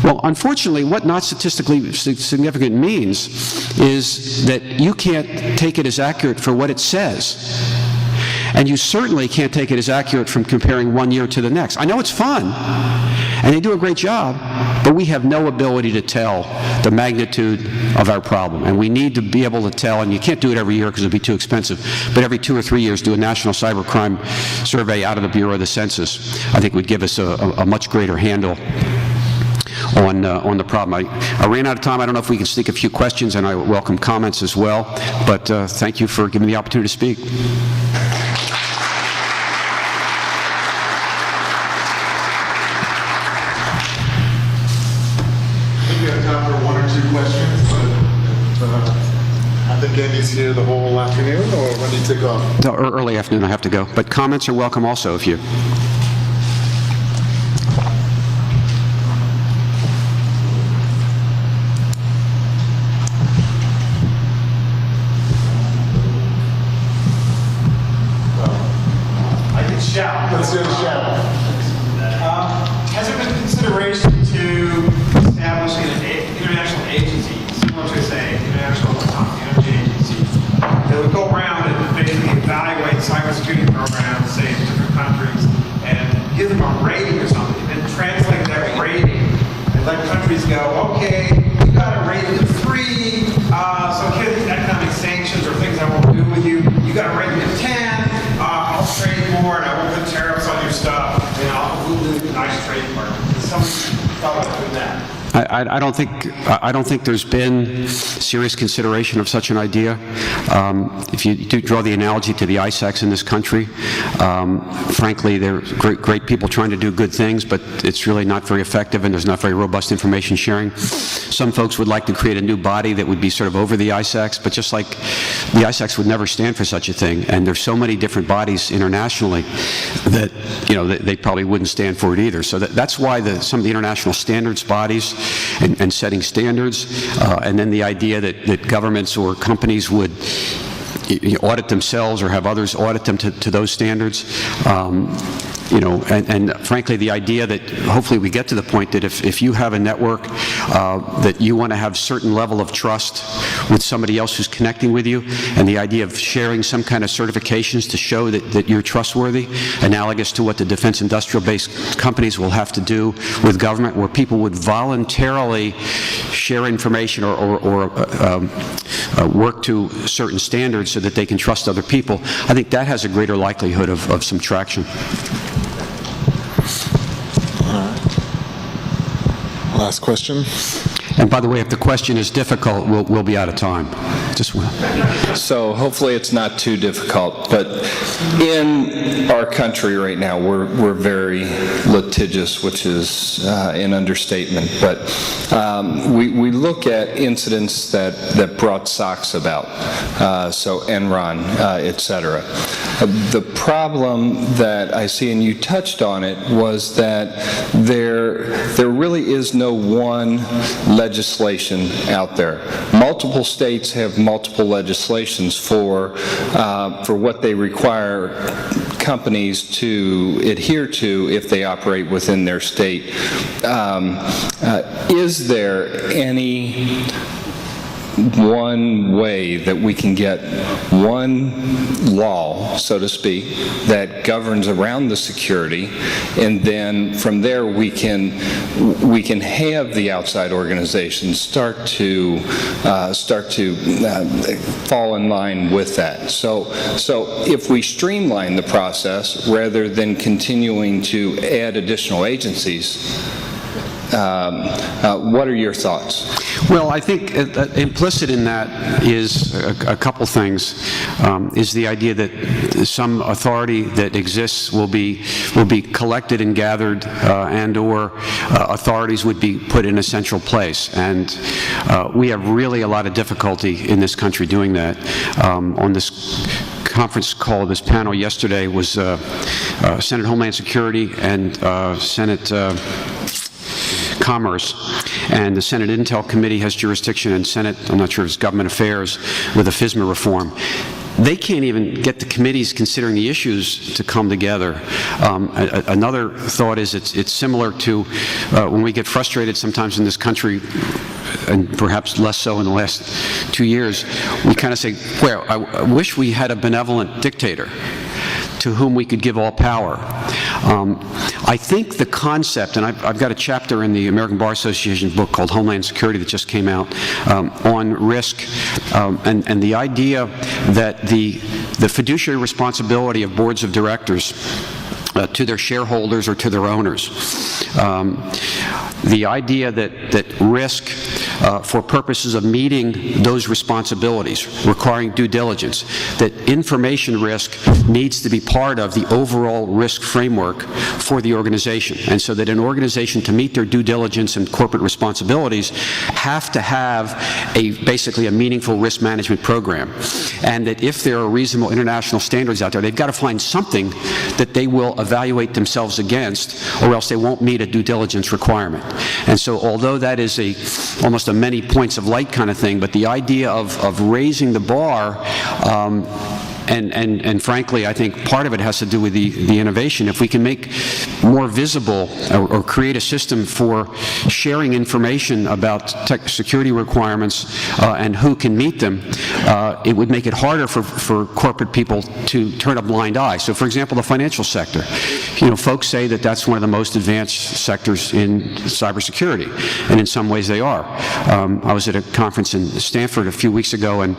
Well, unfortunately, what not statistically significant means is that you can't take it as accurate for what it says. And you certainly can't take it as accurate from comparing one year to the next. I know it's fun, and they do a great job, but we have no ability to tell the magnitude of our problem. And we need to be able to tell, and you can't do it every year because it would be too expensive, but every 2 or 3 years do a national cybercrime survey out of the Bureau of the Census. I think would give us a much greater handle on the problem. I ran out of time. I don't know if we can sneak a few questions, and I welcome comments as well, but thank you for giving me the opportunity to speak. Questions, but I think Andy's here the whole afternoon, or when do you take off? No, early afternoon, I have to go. But comments are welcome also if you... I can shout. Let's do a shout. Has there been consideration to establishing an international agency, similar to, say, International Atomic Energy Agency, They would go around and basically evaluate cybersecurity programs, say, in different countries, and give them a rating or something, and translate that rating, and let countries go, okay, you got a rating of 3, so here are these economic sanctions or things I won't do with you. You got a rating of 10, I'll trade more, and I won't put tariffs on your stuff, and we'll do a nice trade partner. Somebody thought about doing that. I don't think there's been serious consideration of such an idea. If you do draw the analogy to the ISACs in this country, frankly, they're great people trying to do good things, but it's really not very effective, and there's not very robust information sharing. Some folks would like to create a new body that would be sort of over the ISACs, but just like the ISACs would never stand for such a thing, and there's so many different bodies internationally that, you know, they probably wouldn't stand for it either. So that's why some of the international standards bodies and setting standards, and then the idea that governments or companies would audit themselves or have others audit them to those standards. You know, and frankly, the idea that hopefully we get to the point that if you have a network that you want to have certain level of trust with somebody else who's connecting with you, and the idea of sharing some kind of certifications to show that you're trustworthy, analogous to what the defense industrial-based companies will have to do with government, where people would voluntarily share information or work to certain standards so that they can trust other people. I think that has a greater likelihood of some traction. Last question. And by the way, if the question is difficult, we'll be out of time. So hopefully it's not too difficult, but in our country right now, we're very litigious, which is an understatement, but we look at incidents that brought SOX about, so Enron, et cetera. The problem that I see, and you touched on it, was that there really is no one legislation out there. Multiple states have multiple legislations for what they require companies to adhere to if they operate within their state. Is there any one way that we can get one law, so to speak, that governs around the security, and then from there we can have the outside organizations start to fall in line with that. So if we streamline the process rather than continuing to add additional agencies, what are your thoughts? Well, I think implicit in that is a couple things. Is the idea that some authority that exists will be collected and gathered, and/or authorities would be put in a central place. And we have really a lot of difficulty in this country doing that. On this conference call, this panel yesterday was Senate Homeland Security and Senate Commerce, and the Senate Intel Committee has jurisdiction, and Senate, I'm not sure if it's Government Affairs, with a FISMA reform. They can't even get the committees considering the issues to come together. Another thought is it's similar to when we get frustrated sometimes in this country, and perhaps less so in the last 2 years, we kind of say, well, I wish we had a benevolent dictator to whom we could give all power. I think the concept, and I've got a chapter in the American Bar Association book called Homeland Security that just came out on risk, and the idea that the fiduciary responsibility of boards of directors to their shareholders or to their owners. The idea that risk for purposes of meeting those responsibilities, requiring due diligence, that information risk needs to be part of the overall risk framework for the organization. And so that an organization, to meet their due diligence and corporate responsibilities, have to have basically a meaningful risk management program. And that if there are reasonable international standards out there, they've got to find something that they will evaluate themselves against, or else they won't meet a due diligence requirement. And so although that is almost a many points of light kind of thing, but the idea of raising the bar And frankly, I think part of it has to do with the innovation. If we can make more visible or create a system for sharing information about tech security requirements and who can meet them, it would make it harder for corporate people to turn a blind eye. So, for example, the financial sector. You know, folks say that that's one of the most advanced sectors in cybersecurity, and in some ways they are. I was at a conference in Stanford a few weeks ago, and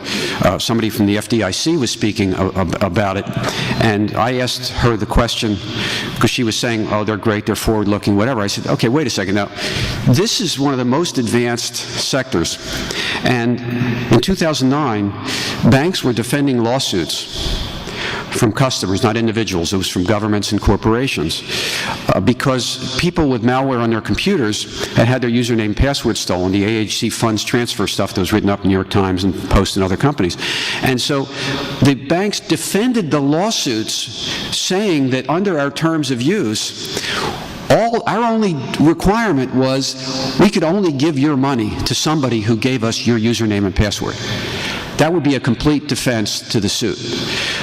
somebody from the FDIC was speaking about it, and I asked her the question, because she was saying, oh, they're great, they're forward-looking, whatever. I said, okay, wait a second. Now, this is one of the most advanced sectors, and in 2009, banks were defending lawsuits from customers, not individuals. It was from governments and corporations, because people with malware on their computers had their username and password stolen, the AHC funds transfer stuff that was written up in New York Times and Post and other companies. And so the banks defended the lawsuits, saying that under our terms of use, our only requirement was we could only give your money to somebody who gave us your username and password. That would be a complete defense to the suit.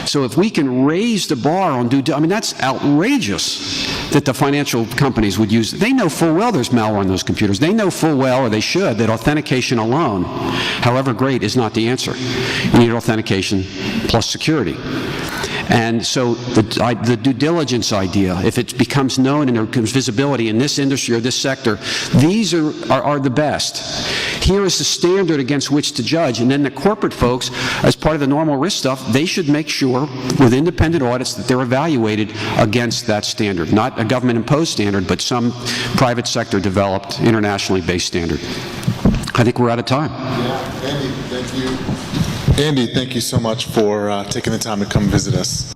So if we can raise the bar on I mean, that's outrageous that the financial companies would use. They know full well there's malware on those computers. They know full well, or they should, that authentication alone, however great, is not the answer. You need authentication plus security. And so the due diligence idea, if it becomes known and there becomes visibility in this industry or this sector, these are the best. Here is the standard against which to judge. And then the corporate folks, as part of the normal risk stuff, they should make sure with independent audits that they're evaluated against that standard. Not a government-imposed standard, but some private sector-developed, internationally based standard. I think we're out of time. Yeah, Andy, thank you. Andy, thank you so much for taking the time to come visit us.